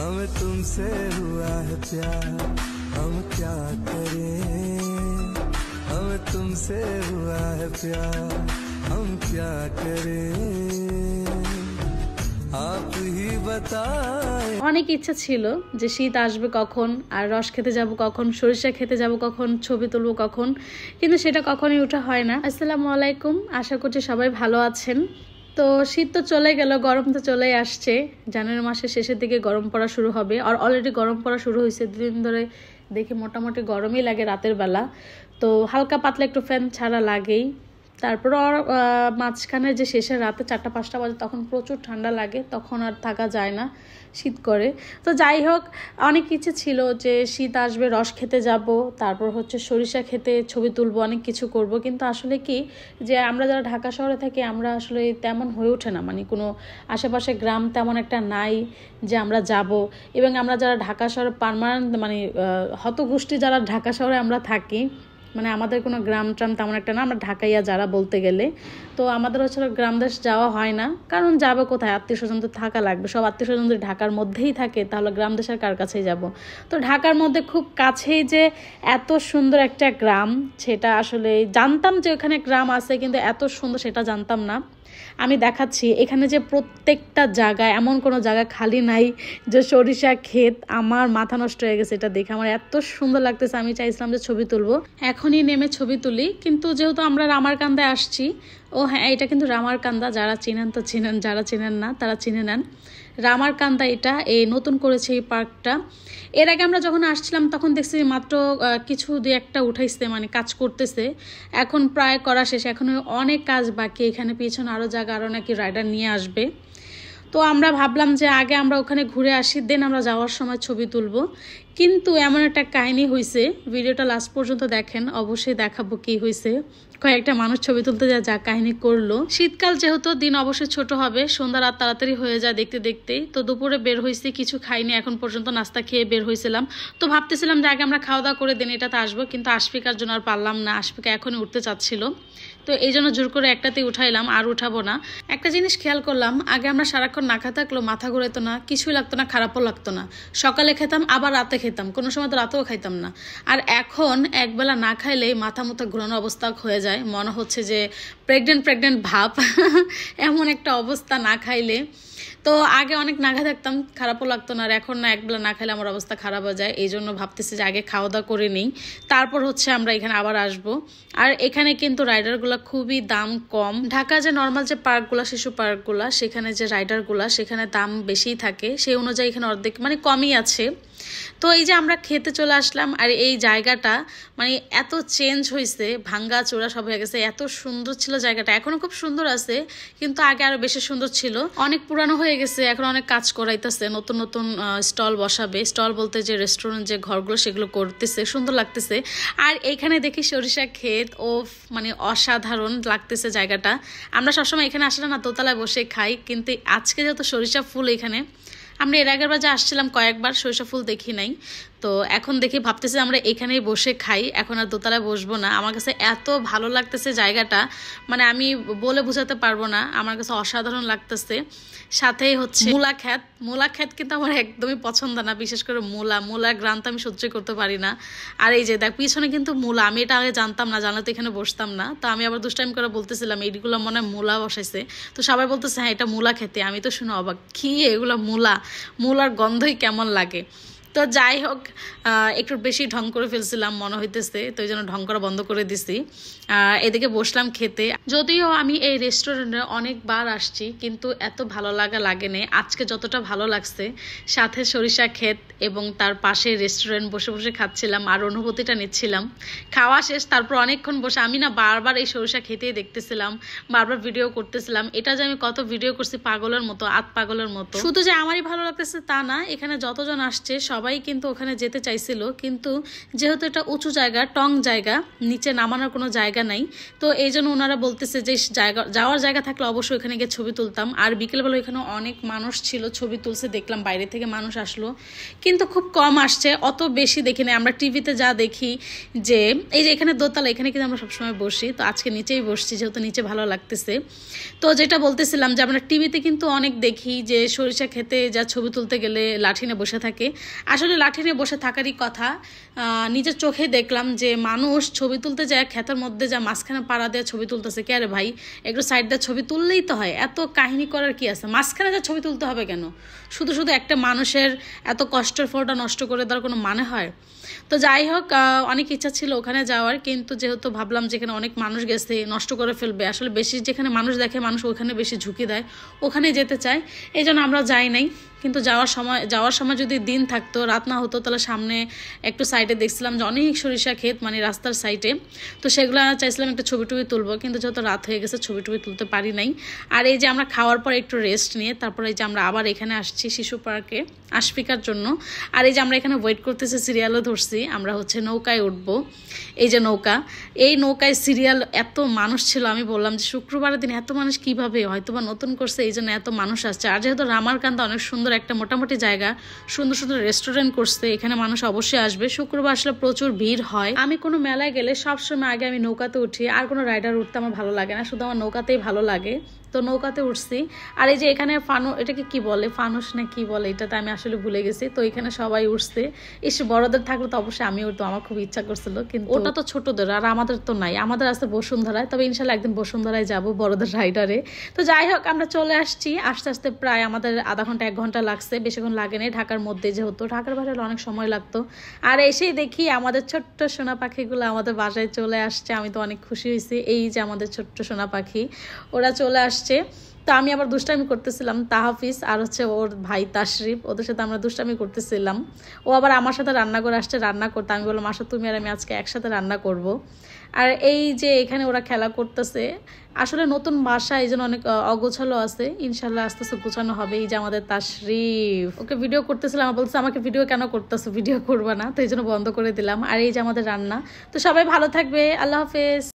हमें तुमसे हुआ है प्यार हम क्या करें हमें तुमसे हुआ है प्यार हम क्या करें आप ही बताएं। অনেক ইচ্ছা ছিল যে শীত আসবে কখন আর রস খেতে যাব কখন সরিষা খেতে যাব কখন ছবি তুলব কখন কিন্তু সেটা কখনোই ওঠা হয় না। আসসালামু আলাইকুম, আশা করছি সবাই ভালো আছেন। তো শীত তো চলে গেল, গরম তো চলেই আসছে। জানুয়ারি মাসের শেষের দিকে গরম পড়া শুরু হবে আর অলরেডি গরম পড়া শুরু হয়েছে। দুদিন ধরে দেখি মোটামুটি গরমই লাগে রাতের বেলা, তো হালকা পাতলা একটু ফ্যান ছাড়া লাগেই। তারপর মাঝখানে যে শেষের রাতে 4টা-5টা বাজে তখন প্রচুর ঠান্ডা লাগে, তখন আর থাকা যায় না, শীত করে। তো যাই হোক, অনেক কিছু ছিল যে শীত আসবে রস খেতে যাব, তারপর হচ্ছে সরিষা খেতে ছবি তুলবো, অনেক কিছু করব। কিন্তু আসলে কি যে আমরা যারা ঢাকা শহরে থাকি আমরা আসলে তেমন হয়ে ওঠে না, মানে কোনো আশেপাশে গ্রাম তেমন একটা নাই যে আমরা যাব। এবং আমরা যারা ঢাকা শহরে পার্মানেন্ট মানে হতগোষ্ঠী যারা ঢাকা শহরে আমরা থাকি, মানে আমাদের কোনো গ্রাম ট্রাম তেমন একটা না, আমরা ঢাকাইয়া যারা বলতে গেলে, তো আমাদের হচ্ছে গ্রাম দেশ যাওয়া হয় না। কারণ যাবে কোথায়, আত্মীয় স্বজন তো থাকা লাগবে। সব আত্মীয় স্বজন যদি ঢাকার মধ্যেই থাকে তাহলে গ্রাম দেশের কার কাছেই যাব। তো ঢাকার মধ্যে খুব কাছেই যে এত সুন্দর একটা গ্রাম, সেটা আসলে জানতাম যে ওখানে গ্রাম আছে, কিন্তু এত সুন্দর সেটা জানতাম না। আমি দেখাচ্ছি এখানে যে প্রত্যেকটা জায়গায় এমন কোনো জায়গা খালি নাই যে সরিষা ক্ষেত। আমার মাথা নষ্ট হয়ে গেছে এটা দেখে, আমার এত সুন্দর লাগতেছে। আমি চাইছিলাম যে ছবি তুলবো, এখনই নেমে ছবি তুলি, কিন্তু যেহেতু আমরা রামারকান্দায় আসছি, ও হ্যাঁ এটা কিন্তু রামারকান্দা, যারা চিনেন তো চিনেন, যারা চিনেন না তারা চিনে নেন। রামারকান্দা এটা এই নতুন করেছে এই পার্কটা। এর আগে আমরা যখন আসছিলাম তখন দেখছি মাত্র কিছু 2-1টা উঠাইছে, মানে কাজ করতেছে। এখন প্রায় করা শেষ, এখন অনেক কাজ বাকি। এখানে পিছনে আরও জায়গা, আরও নাকি রাইডার নিয়ে আসবে। তো আমরা ভাবলাম যে আগে আমরা ওখানে ঘুরে আসি, দেন আমরা যাওয়ার সময় ছবি তুলবো। কিন্তু এমন একটা কাহিনী হয়েছে, ভিডিওটা লাস্ট পর্যন্ত দেখেন, অবশ্যই দেখাবো কি হয়েছে। কয়েকটা মানুষ ছবি তুলতে যা কাহিনী করলো। শীতকাল যেহেতু দিন অবশ্যই ছোট হবে, সন্ধ্যা রাত তাড়াতাড়ি হয়ে যায় দেখতে দেখতেই। তো দুপুরে বের হয়েছি, কিছু খাইনি এখন পর্যন্ত, নাস্তা খেয়ে বের হয়েছিলাম। তো ভাবতেছিলাম যে আগে আমরা খাওয়া দাওয়া করে দেন এটাতে আসবো, কিন্তু আশফিকার জন্য আর পারলাম না, আশফিকা এখনই উঠতে চাচ্ছিল। তো এই জন্য জোর করে একটাতেই উঠাইলাম, আর উঠাবো না। একটা জিনিস খেয়াল করলাম, আগে আমরা সারাক্ষণ না খা থাকলেও মাথা ঘুরাইতো না, কিছুই লাগতো না, খারাপও লাগতো না। সকালে খেতাম আবার রাতে খেতাম, কোনো সময় তো রাতেও খাইতাম না। আর এখন একবেলা না খাইলেই মাথা মুথা ঘুরানো অবস্থা হয়ে যায়, মনে হচ্ছে যে প্রেগনেন্ট ভাব এমন একটা অবস্থা না খাইলে। তো আগে অনেক নাঘা থাকতাম, খারাপও লাগতো না, আর এখন না একবেলা না খাইলে আমার অবস্থা খারাপ হয়ে যায়। এই জন্য ভাবতেছি যে আগে খাওয়া দাওয়া করে নিই, তারপর হচ্ছে আমরা এখানে আবার আসব। আর এখানে কিন্তু রাইডারগুলো খুবই দাম কম। ঢাকা যে নর্মাল যে পার্কগুলো, শিশু পার্কগুলো, সেখানে যে রাইডারগুলো সেখানে দাম বেশিই থাকে, সেই অনুযায়ী এখানে অর্ধেক মানে কমই আছে। তো এই যে আমরা খেতে চলে আসলাম, আর এই জায়গাটা মানে এত চেঞ্জ হয়েছে, ভাঙ্গা চোরা সব হয়ে গেছে। এত সুন্দর ছিল জায়গাটা, এখনো খুব সুন্দর আছে, কিন্তু আগে আরো বেশি সুন্দর ছিল। অনেক পুরানো হয়ে গেছে, এখন অনেক কাজ করাইতেছে, নতুন নতুন স্টল বসাবে। স্টল বলতে যে রেস্টুরেন্ট যে ঘরগুলো সেগুলো করতেছে, সুন্দর লাগতেছে। আর এইখানে দেখি সরিষা ক্ষেত, ও মানে অসাধারণ লাগতেছে জায়গাটা। আমরা সবসময় এখানে আসলে না দোতলায় বসে খাই, কিন্তু আজকে যেহেতু সরিষা ফুল এখানে, আমরা এর আগের বার যে আসছিলাম কয়েকবার সরিষা ফুল দেখি নাই, তো এখন দেখি ভাবতেছি আমরা এখানেই বসে খাই, এখন আর দোতলায় বসবো না। আমার কাছে এত ভালো লাগতেছে জায়গাটা, মানে আমি বলে বোঝাতে পারবো না, আমার কাছে অসাধারণ লাগতেছে। সাথেই হচ্ছে মূলা ক্ষেত কিন্তু আমার একদমই পছন্দ না, বিশেষ করে মূলার গ্রান্ত আমি সহ্য করতে পারি না। আর এই যে দেখ পিছনে কিন্তু মূলা, আমি এটা আগে জানতাম না, জানলে তো এখানে বসতাম না। তো আমি আবার দুষ্টাইম করে বলতেছিলাম এইগুলো মনে হয় মূলা বসাইছে, তো সবাই বলতেছে হ্যাঁ এটা মূলা খেতে। আমি তো শুনে অবাক, কি এগুলো মূলার গন্ধই কেমন লাগে। তো যাই হোক, একটু বেশি ঢং করে ফেলছিলাম মনে হইতেছে, তো এই জন্য ঢং করা বন্ধ করে দিছি। এদিকে বসলাম খেতে। যদিও আমি এই রেস্টুরেন্টে অনেকবার আসছি, কিন্তু এত ভালো লাগে না আজকে যতটা ভালো লাগছে। সাথে সরিষা ক্ষেত এবং তার পাশে রেস্টুরেন্ট, বসে বসে খাচ্ছিলাম আর অনুভূতিটা নিচ্ছিলাম। খাওয়া শেষ, তারপর অনেকক্ষণ বসে আমি না বারবার এই সরিষা খেতেই দেখতেছিলাম, বারবার ভিডিও করতেছিলাম। এটা যে আমি কত ভিডিও করছি পাগলের মতো, পাগলের মতো। শুধু যে আমারই ভালো লাগতেছে তা না, এখানে যতজন আসছে সব সবাই কিন্তু ওখানে যেতে চাইছিল, কিন্তু যেহেতু এটা উঁচু জায়গা, টং জায়গা, নিচে নামানোর কোনো জায়গা নাই, তো এই জন্য ওনারা বলতেছে যে যাওয়ার জায়গা থাকলে অবশ্যই ওখানে গিয়ে ছবি তুলতাম। আর বিকেলবেলা ওইখানে অনেক মানুষ ছিল, ছবি তুলছে, দেখলাম বাইরে থেকে মানুষ আসলো, কিন্তু খুব কম আসছে, অত বেশি দেখি না। আমরা টিভিতে যা দেখি যে এই যে এখানে দোতলা, এখানে কিন্তু আমরা সবসময় বসি, তো আজকে নিচেই বসছি যেহেতু নিচে ভালো লাগতেছে। তো যেটা বলতেছিলাম যে আমরা টিভিতে কিন্তু অনেক দেখি যে সরিষা খেতে যা ছবি তুলতে গেলে লাঠি নিয়ে বসে থাকে। আসলে লাঠি নিয়ে বসে থাকারই কথা, নিজের চোখে দেখলাম যে মানুষ ছবি তুলতে যায় ক্ষেতের মধ্যে, যা মাঝখানে পাড়া দিয়ে ছবি তুলতেছে। কে রে ভাই, একটু সাইড দিয়ে ছবি তুললেই তো হয়, এত কাহিনী করার কি আছে? মাঝখানে যা ছবি তুলতে হবে কেন? শুধু শুধু একটা মানুষের এত কষ্টের ফলটা নষ্ট করে দেওয়ার কোনো মানে হয়? তো যাই হোক, অনেক ইচ্ছা ছিল ওখানে যাওয়ার, কিন্তু যেহেতু ভাবলাম যেখানে অনেক মানুষ গেছে নষ্ট করে ফেলবে, আসলে বেশি যেখানে মানুষ দেখে মানুষ ওখানে বেশি ঝুঁকি দেয়, ওখানে যেতে চায়, এই জন্য আমরা যাই নাই। কিন্তু যাওয়ার সময় যদি দিন থাকতো, রাত না হতো, তাহলে সামনে একটু সাইডে দেখছিলাম যে অনেক সরিষা ক্ষেত, মানে রাস্তার সাইডে, তো সেগুলো চাইছিলাম একটা ছবি টবি তুলবো, কিন্তু যেহেতু রাত হয়ে গেছে ছবি টবি তুলতে পারি নাই। আর এই যে আমরা খাওয়ার পর একটু রেস্ট নিয়ে তারপরে এই যে আমরা আবার এখানে আসছি শিশু পার্কে আশফিকার জন্য। আর এই যে আমরা এখানে ওয়েট করতেছি, সিরিয়ালও ধরছি, আমরা হচ্ছে নৌকায় উঠবো। এই যে নৌকা, এই নৌকায় সিরিয়াল, এত মানুষ ছিল, আমি বললাম যে শুক্রবারের দিন এত মানুষ কিভাবে, হয়তো বা নতুন করছে এই জন্য এত মানুষ আসছে। আর যেহেতু রামারকান্দা অনেক সুন্দর একটা মোটামুটি জায়গা, সুন্দর সুন্দর রেস্টুরেন্ট করছে, এখানে মানুষ অবশ্যই আসবে। শুক্রবার আসলে প্রচুর ভিড় হয়। আমি কোনো মেলায় গেলে সবসময় আগে আমি নৌকাতে উঠি, আর কোনো রাইডার উঠতে আমার ভালো লাগে না, শুধু আমার নৌকাতেই ভালো লাগে, তো নৌকাতে উঠছি। আর এই যে এখানে এটাকে কি বলে, ফানুস না কি বলে, এটাতে আমি আসলে ভুলে গেছি। তো এখানে সবাই উঠছে, বড়দের থাকলে তো অবশ্যই আমি উঠতো, আমার খুব ইচ্ছা করছিল, কিন্তু ওটা তো ছোটদের, আর আমাদের তো নাই, আমাদের আছে বসুন্ধরায়। তবে ইনশাল্লাহ একদিন বসুন্ধরায় যাব বড়দের রাইডারে। তো যাই হোক, আমরা চলে আসছি, আস্তে আস্তে প্রায় আমাদের আধা ঘন্টা 1 ঘন্টা লাগছে, বেশিক্ষণ লাগে নাই। ঢাকার মধ্যে যেহেতু, ঢাকার বাইরে অনেক সময় লাগতো। আর এসেই দেখি আমাদের ছোট্ট সোনা পাখিগুলো আমাদের বাসায় চলে আসছে, আমি তো অনেক খুশি হয়েছি। এই যে আমাদের ছোট্ট সোনা পাখি, ওরা চলে আসছে। তো আমি আবার দুষ্টামি করতেছিলাম, তাহাফিজ আর হচ্ছে ওর ভাই তাশরিফ, ওদের সাথে আমরা দুষ্টামি করতেছিলাম। ও আবার আমার সাথে রান্না করে আসছে, রান্না করতে। আমি বললাম আসো তুমি আর আমি আজকে একসাথে রান্না করব। আর এই যে এখানে ওরা খেলা করতেছে, আসলে নতুন বাসা, এই জন্য অনেক অগোছালো আছে, ইনশাল্লাহ আস্তে আস্তে গোছানো হবে। এই যে আমাদের তাশরিফ, ওকে ভিডিও করতেছিলাম, বলছে আমাকে ভিডিও কেন করতেছো, ভিডিও করবা না, তো এই জন্য বন্ধ করে দিলাম। আর এই যে আমাদের রান্না। তো সবাই ভালো থাকবে, আল্লাহ হাফেজ।